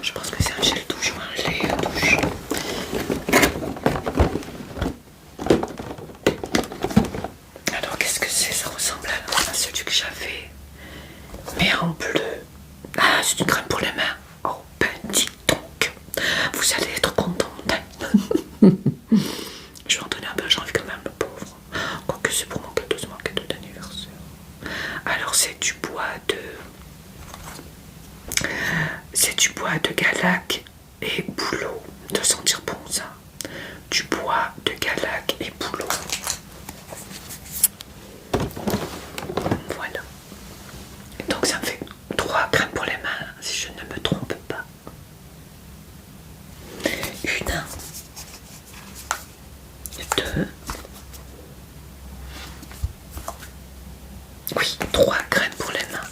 Je pense que c'est un gel douche ou un lait douche. Alors qu'est-ce que c'est? Ça ressemble à celui que j'avais, mais en bleu. Ah, c'est une crème pour les mains. Oh ben dis donc, vous allez être contente. Je vais en donner un peu, j'ai envie quand même, le pauvre. Quoique c'est pour mon cadeau d'anniversaire. Alors c'est du bois de galac et bouleau. De sentir bon ça. Du bois de galac et bouleau. Voilà. Donc ça me fait 3 crèmes pour les mains, si je ne me trompe pas. Une, 2, oui, 3 crèmes pour les mains.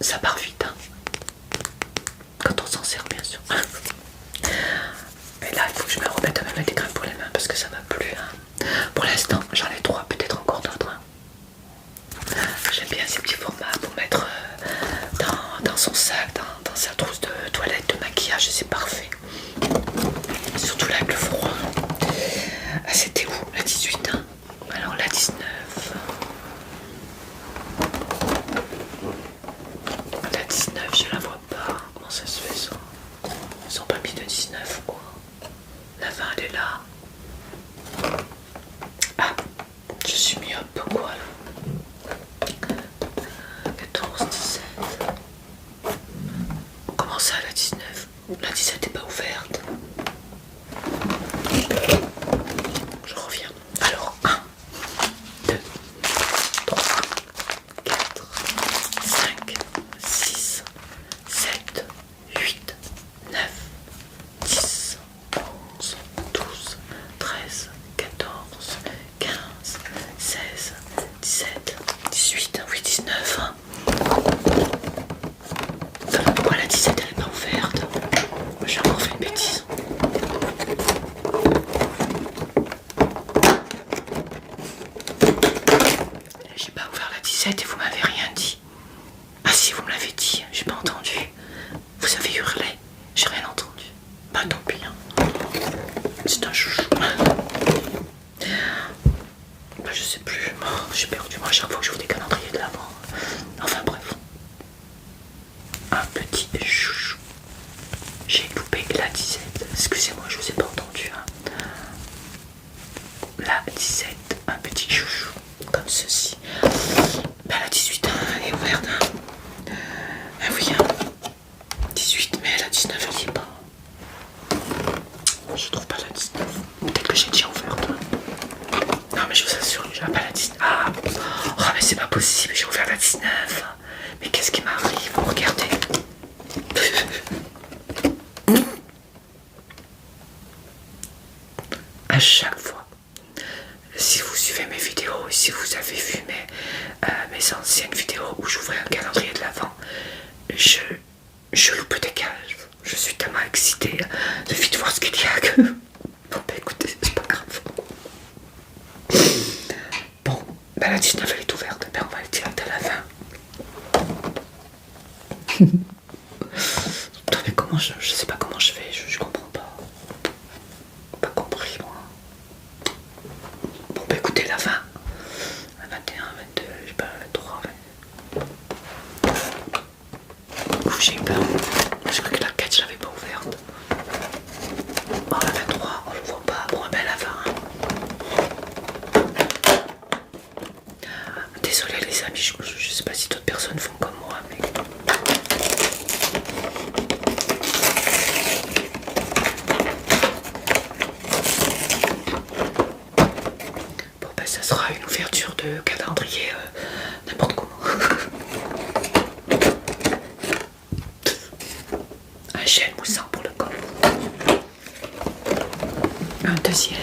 Ça part vite, hein. Quand on s'en sert, bien sûr. Et là, il faut que je me remette à me mettre des crèmes pour les mains parce que ça va plus. Hein. Pour l'instant, j'en ai 3, peut-être encore d'autres. Hein. J'aime bien ces petits formats pour mettre dans son sac, dans sa trousse de toilette, de maquillage, c'est parfait. Surtout là avec le froid. Ah, c'était où? La 18, hein. Alors la 19. La 19, je la vois pas. Comment ça se fait ça? Ils sont pas mis de 19 quoi. La 20 elle est là. Ah, je suis myope quoi là. 14, 17. Comment ça la 19? La 17 n'est pas ouverte. Je reviens. Alors 1, 2, 3, 4, 5, 6, 7, 8, 9, 10, 11, 12, 13, 14, 15, 16, 17, 18, oui 19. Hein. Pourquoi la 17 elle n'est pas ouverte? J'ai encore fait une bêtise. J'ai pas ouvert la 17 et vous m'avez rien dit. Ah si, vous me l'avez dit, j'ai pas entendu. Vous avez hurlé, j'ai rien entendu. Bah tant pis. Hein. C'est un chouchou. Bah je sais plus. Oh, j'ai perdu moi à chaque fois que je vous des calendriers de l'avant. Enfin bref. Un petit chouchou. J'ai loupé la 17. Excusez-moi, je vous ai pas entendu. Hein. La 17, un petit chouchou. Comme ceci. Bah la 18, hein, elle est ouverte. Hein. Ah oui, hein. 18, mais la 19, elle n'y est pas. Je trouve pas la 19. Peut-être que j'ai déjà ouverte. Non, mais je vous assure, j'ai pas la 19. Ah, oh, mais c'est pas possible, j'ai ouvert la 19. Mais qu'est-ce qui m'arrive? Regardez. À chaque fois, si vous suivez mes vidéos et si vous avez vu mes anciennes vidéos où j'ouvrais un calendrier de l'Avent, je loupe des cases. Je suis tellement excitée de vite voir ce qu'il y a que... Bon bah écoutez, c'est pas grave. Bon, bah la 19 elle est ouverte, ben on va le direct à la 20. Putain, mais comment je sais pas comment je fais, je comprends pas. Pas compris moi. Bon bah écoutez la 20. 21, 22, je sais pas, 23, 20. Ouf, j'ai eu peur. Je crois que la 4 je l'avais pas ouverte. Bon la 23, on le voit pas. Bon ben la 20. Désolé les amis, je sais pas si d'autres personnes font comme moi, mais... Bon ben ça sera une ouverture de calendrier n'importe comment. Un gel moussant pour le corps. Un deuxième.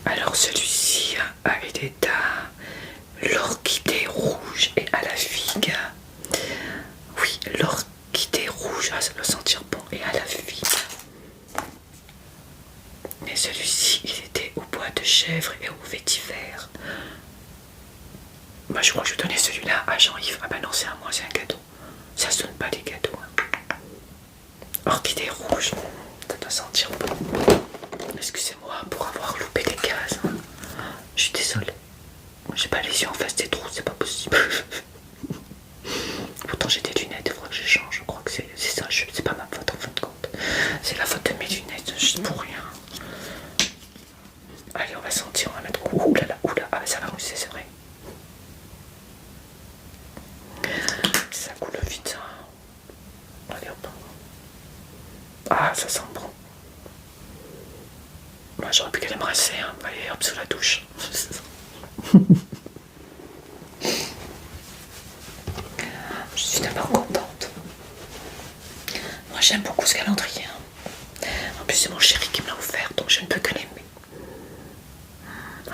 Alors celui-ci, il est à l'orchidée rouge et à la figue. Oui, l'orchidée rouge, ça doit sentir bon, et à la figue. Et celui-ci, il était au bois de chèvre et au vétiver. Moi, je crois que je vais donner celui-là à Jean-Yves. Ah bah non, c'est à moi, c'est un cadeau. Ça se donne pas les cadeaux. Orchidée rouge, ça doit sentir bon. Excusez-moi pour avoir loupé des cases. Je suis désolée. J'ai pas les yeux en face des trous, c'est pas possible. Pourtant j'ai des lunettes, il faudra que je change. Je crois que c'est ça, c'est pas ma faute en fin de compte. C'est la faute de mes lunettes, juste pour rien. Allez, on va sentir, on va mettre... Oulala, oula, ah ça va mousser, c'est vrai. Ça coule vite, ça. Allez, hop. Ah, ça sent bon. Moi, j'aurais pu qu'elle m'embrasser, hein. Allez, hop, sous la douche. Je suis d'abord contente. Moi, j'aime beaucoup ce calendrier. Hein. En plus, c'est mon chéri qui me l'a offert, donc je ne peux que l'aimer.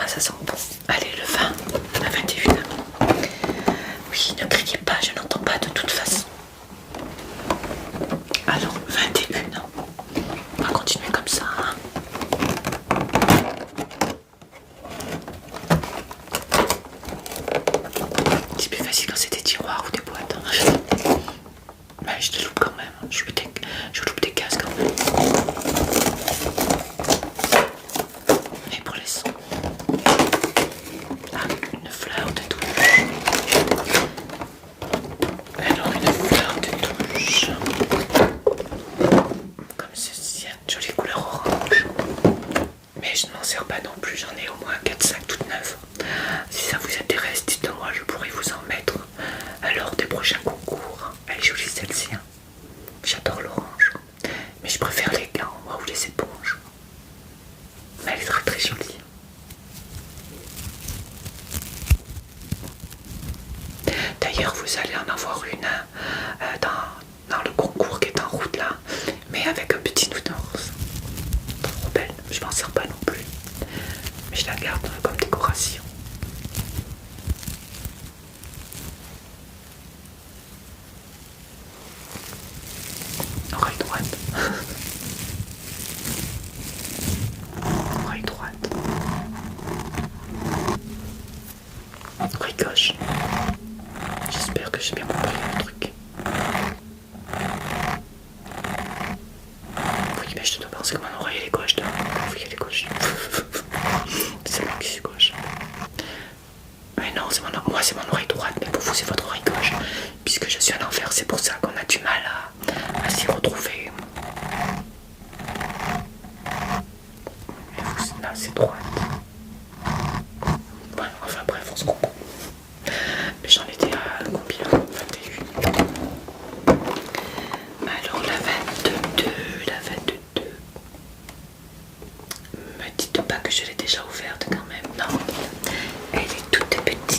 Ah, ça sent bon. Allez, le 20, la 21. Oui, ne criez pas, je n'entends pas de toute façon. Alors, 21. On va continuer comme ça. Hein. C'est plus facile quand c'est des tiroirs ou des boîtes. Hein. Mais je te loupe quand même. Je loupe des cases quand même. Et pour les sons. Ah, une fleur de douche. Alors, une fleur de douche. Comme ceci, une jolie couleur orange. Mais je ne m'en sers pas non plus, j'en ai au moins 4 sacs toutes neuves. Si ça vous intéresse, dites-moi, je pourrais vous en mettre à l'heure des prochains concours. Elle est jolie celle-ci. Hein. J'adore l'orange. Mais je préfère les gants, moi, ou les éponges. Mais elle est très très jolie. D'ailleurs, vous allez en avoir une dans le concours qui est en route là, mais avec un petit nounours. Trop belle, je m'en sers pas non plus, mais je la garde comme décoration. Oreille droite. Oreille droite. Oreille gauche. J'espère que j'ai bien compris le truc. Oui, mais je te dois penser que mon oreille elle est gauche. Oui, elle est gauche. C'est moi qui suis gauche. Mais non, moi c'est mon oreille droite, mais pour vous c'est votre oreille gauche. Puisque je suis à l'envers, c'est pour ça qu'on a du mal à s'y retrouver. Mais vous, là c'est droite. Voilà, enfin bref, on se comprend. Mais j'en étais à combien? 21. Alors la 22, la 22. Me dites pas que je l'ai déjà ouverte quand même. Non, elle est toute petite.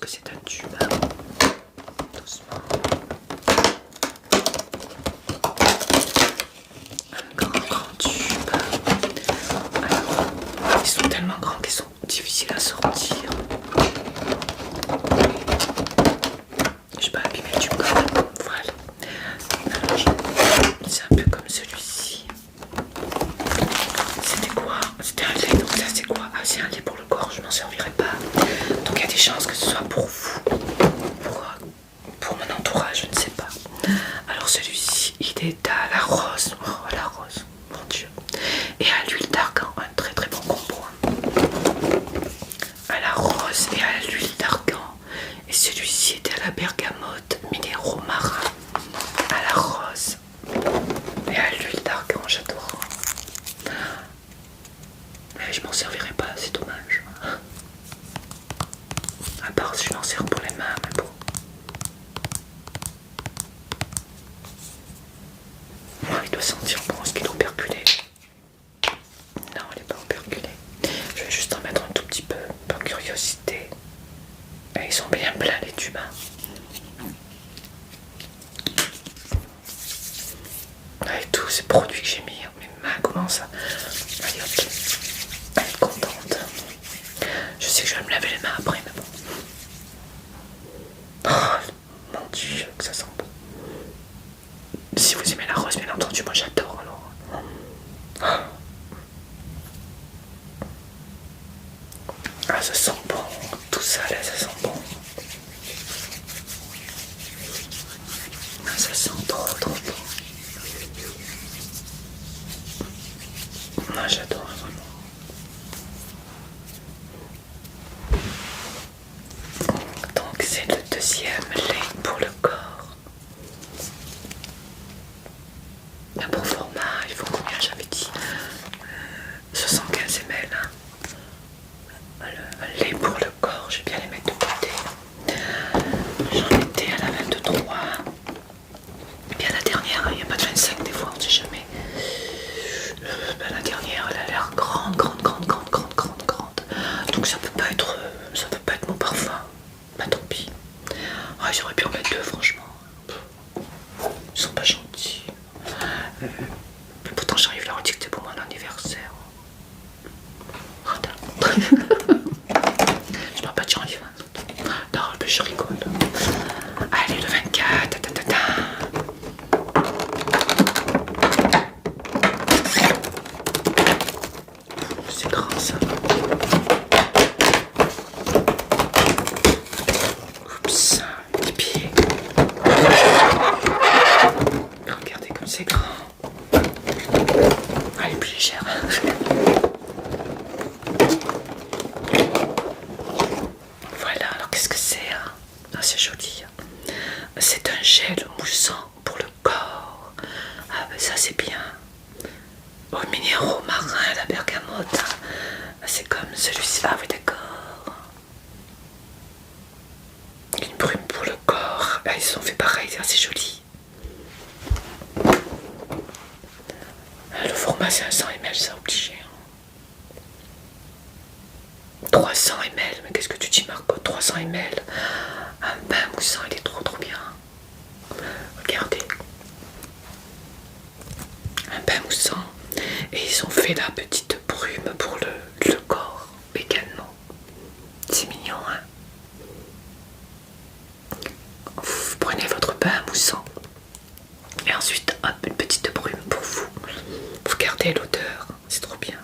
que c'est un tube. Doucement. Un grand tube. Alors, ils sont tellement grands qu'ils sont difficiles à sortir. Je vais pas abîmer le tube quand même. Voilà. Alors, c'est un peu comme celui-ci. C'était quoi? C'était un lait, donc ça c'est quoi? Ah, c'est un lait pour le corps, je m'en servirai pas. Donc il y a des chances que ce soit pour vous, pour mon entourage, je ne sais pas. Alors celui-ci, il est à la rose. Oh, à la rose, mon Dieu. Et à l'huile d'argan, un très très bon combo. À la rose et à l'huile d'argan. Et celui-ci était à la bergamote, minéraux marins. À la rose et à l'huile d'argan, j'adore. Mais je m'en servirai pas, c'est dommage. À part si je m'en sers pour les mains, mais bon. Il doit sentir bon, est-ce qu'il est operculé? Non, il n'est pas operculé. Je vais juste en mettre un tout petit peu, par curiosité. Et ils sont bien pleins les tubes. Avec tous ces produits que j'ai mis, mes mains commencent à être contente. Je sais que je vais me laver les mains après, mais bon. Oh mon Dieu, que ça sent bon. Si vous aimez la rose, bien entendu, moi j'adore alors. Oh. Ah, ça sent bon, tout ça là, ça sent bon. Ah, ça sent trop trop bon. Moi j'adore vraiment. Donc c'est le deuxième lait pour le corps. Mais pour format, il faut combien j'avais dit 75 ml. Hein. Le lait pour le corps, je vais bien les mettre de côté. J'en étais à la 23. Et bien la dernière, il n'y a pas de 25 des fois, on ne sait jamais. La dernière, elle a l'air grande. Donc ça peut pas être mon parfum. Bah tant pis. Ah, j'aurais pu en mettre deux, franchement. Ils sont pas gentils. Mais pourtant j'arrive leur dire que c'était pour mon anniversaire. Je dois pas dire en livre. Non, je rigole. Allez, le 24. C'est grand ça. Oups, les pieds. Regardez comme c'est grand. Ah, elle est plus légère. Voilà, alors qu'est-ce que c'est hein? Ah, c'est joli. C'est un gel moussant pour le corps. Ah, ben ça c'est bien. Aux minéraux marins, la bergamote. C'est comme celui-ci. Ah oui, d'accord. Une brume pour le corps. Ah, ils ont fait pareil, c'est joli. Le format c'est un 100 ml, ça obligé. 300 ml, mais qu'est-ce que tu dis Marco? 300 ml. Un bain moussant, il est trop bien. Regardez. Un bain moussant. Et ils ont fait la petite brume pour le corps également. C'est mignon, hein? Vous prenez votre bain moussant. Et ensuite, hop, une petite brume pour vous. Vous gardez l'odeur. C'est trop bien.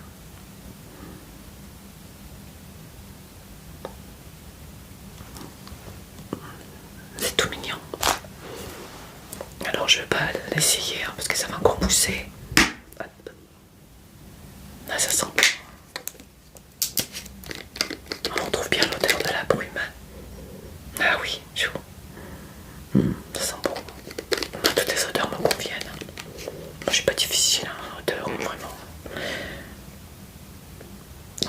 C'est tout mignon. Alors je vais pas l'essayer hein, parce que ça va encore mousser. Hop. Ah, ça sent bien. On retrouve bien l'odeur de la brume. Ah oui, chou. Ça sent bon. Toutes les odeurs me conviennent. Moi je suis pas difficile en odeur, vraiment.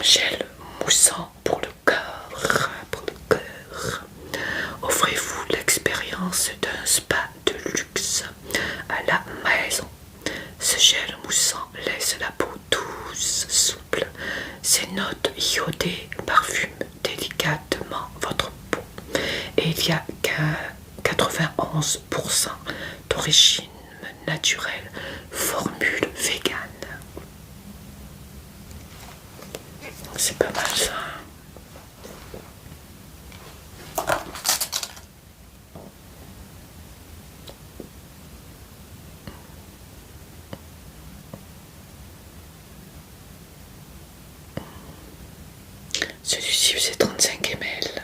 Gel moussant pour le cœur. Offrez-vous l'expérience d'un spa de luxe à la maison. Ce gel moussant laisse la peau douce, souple. Ses notes iodées parfument délicatement votre peau il y a qu'un 91% d'origine naturelle, formule végane. C'est pas mal ça. Celui-ci c'est 35 ml.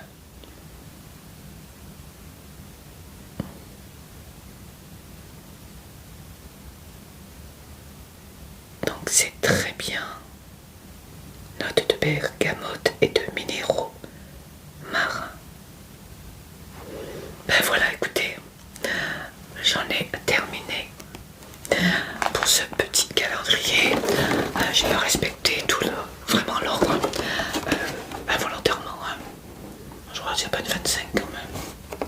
Donc c'est très bien. Note de bergamote et de minéraux marins. Ben voilà, écoutez, j'en ai terminé pour ce petit calendrier. J'ai pas respecté tout vraiment l'ordre, involontairement. Je crois que c'est pas une 25 quand même.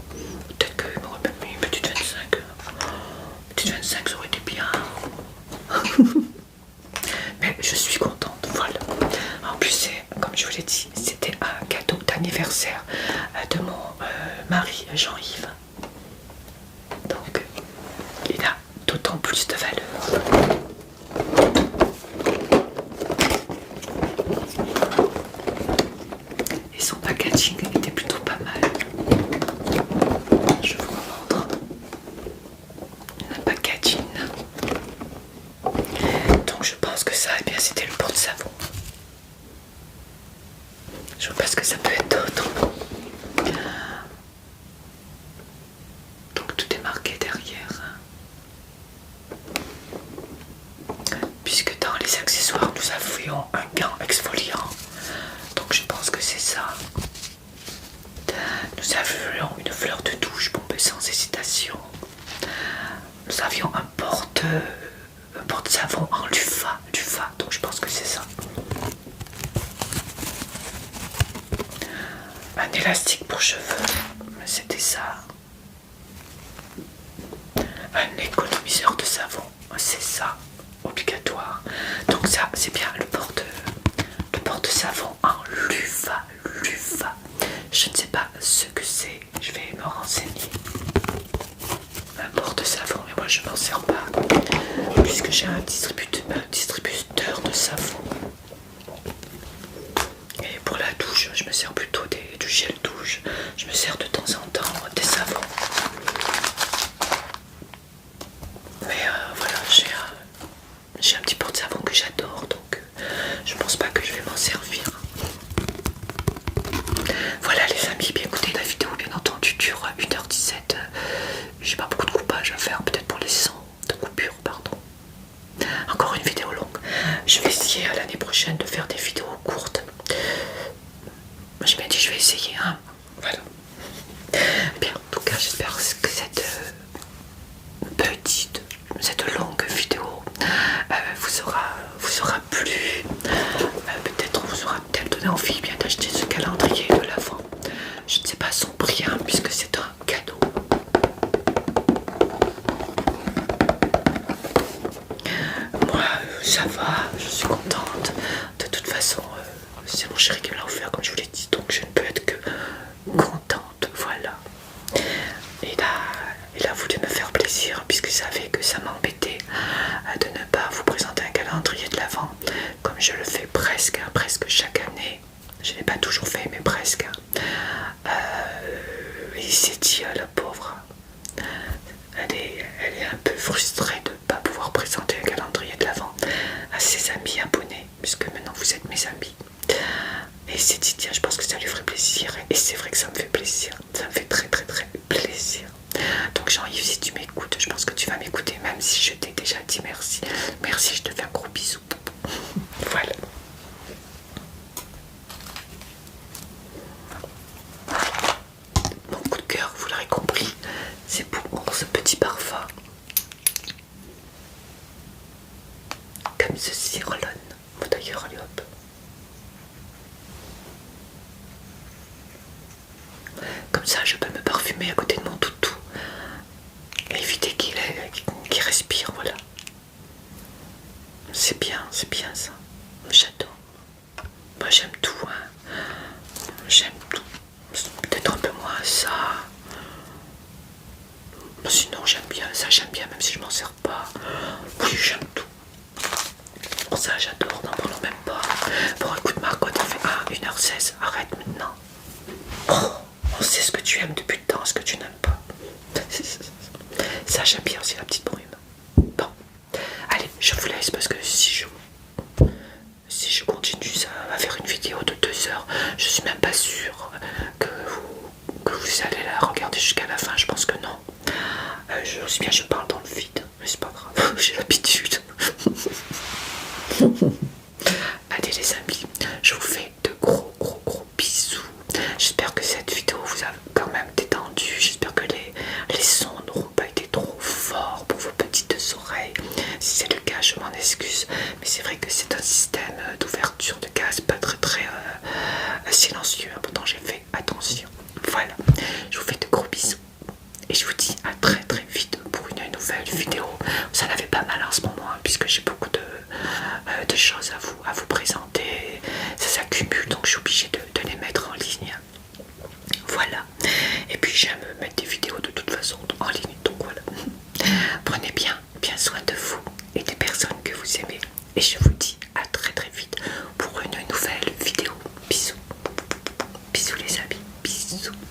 Peut-être qu'il m'aurait même mis une petite 25. Une petite 25, ça aurait été bien. Mais je suis contente, voilà. En plus, comme je vous l'ai dit, c'était un cadeau d'anniversaire de mon mari Jean-Yves. Donc, il a d'autant plus de valeur. Et son packaging était plutôt pas mal. Je vais vous montrer un packaging. Donc je pense que ça, eh bien, c'était le porte-savon. Je vois pas ce que ça peut être d'autre. Donc tout est marqué derrière. Puisque dans les accessoires, nous avions un gant exfoliant. Donc je pense que c'est ça. Nous avions une fleur de douche pompée sans hésitation. Nous avions un porte-savon en lufa, donc je pense que c'est ça. Un élastique pour cheveux, c'était ça. Un économiseur de savon, c'est ça, obligatoire. Donc ça, c'est bien le porte-savon en lufa. Je ne sais pas ce que c'est, je vais me renseigner. Un porte-savon, mais moi je m'en sers pas, puisque j'ai un distributeur de savon. Et pour la douche, je me sers plutôt du gel douche. Je me sers de temps en temps des savons. Mais voilà, j'ai un petit porte-savon que j'adore, donc je pense pas que je vais m'en servir. Voilà les amis, bien écoutez, la vidéo bien entendu dure 1h17. J'ai pas beaucoup de coupage à faire, peut-être pour les sons de coupure, pardon. Encore une vidéo longue. Je vais essayer l'année prochaine de faire des vidéos courtes. Je m'ai dit je vais essayer, hein. Voilà. Bien, en tout cas j'espère que cette longue vidéo vous aura plu. Peut-être vous aura peut-être donné envie bien d'acheter ce calendrier de l'Avent. Je ne sais pas son prix, hein, puisque c'est un cadeau. Moi ça va, je suis contente. De toute façon, c'est mon chéri qui me l'a offert comme je vous l'ai dit, donc je ne peux être que contente, voilà. Il a voulu me faire plaisir puisqu'il savait que ça m'embêtait de ne pas vous présenter un calendrier de l'Avent comme je le fais presque chaque année. Je ne l'ai pas toujours fait, mais presque. Il s'est dit, la pauvre, elle est un peu frustrée de ne pas pouvoir présenter un calendrier de l'Avent à ses amis abonnés, puisque maintenant vous êtes mes amis. Et il s'est dit, tiens, je pense que ça lui ferait plaisir. Et c'est vrai que ça me fait plaisir. Ça me fait très plaisir. Donc Jean-Yves, si tu m'écoutes, je pense que tu vas m'écouter, même si je t'ai déjà dit merci. Merci, je te fais un gros bisou. Voilà. Mon coup de cœur, vous l'aurez compris, c'est pour ce petit parfum. Comme ceci relonne. D'ailleurs, allez hop. Comme ça, je peux me parfumer à côté de mon toutou. Et éviter qu'il respire, voilà. C'est bien ça. J'adore. Moi, j'aime tout, hein. J'aime tout. Peut-être un peu moins ça. Sinon j'aime bien, ça j'aime bien même si je m'en sers pas. Oui j'aime tout. Oh, ça j'adore, n'en parlons même pas. Bon écoute Margot, t'as fait 1h16, arrête maintenant. Oh, on sait ce que tu aimes depuis le temps, ce que tu n'aimes pas. Ça j'aime bien aussi la petite brume. Bon, allez, je vous laisse parce que si je continue ça va faire une vidéo de 2 heures. Je suis même pas sûre que vous allez la regarder jusqu'à la fin, je pense que non. Aussi bien je parle dans le vide, mais c'est pas grave, j'ai l'habitude. Allez les amis, je vous fais de gros bisous. J'espère que cette vidéo vous a quand même détendu. J'espère que les sons n'auront pas été trop forts pour vos petites oreilles. Si c'est le cas, je m'en excuse. Mais c'est vrai que c'est un système d'ouverture de gaz pas très silencieux. Pourtant j'ai fait attention. Voilà, je vous fais de gros bisous. Et je vous dis à très vite pour une nouvelle vidéo. Ça en avait pas mal en ce moment, hein, puisque j'ai beaucoup de choses à vous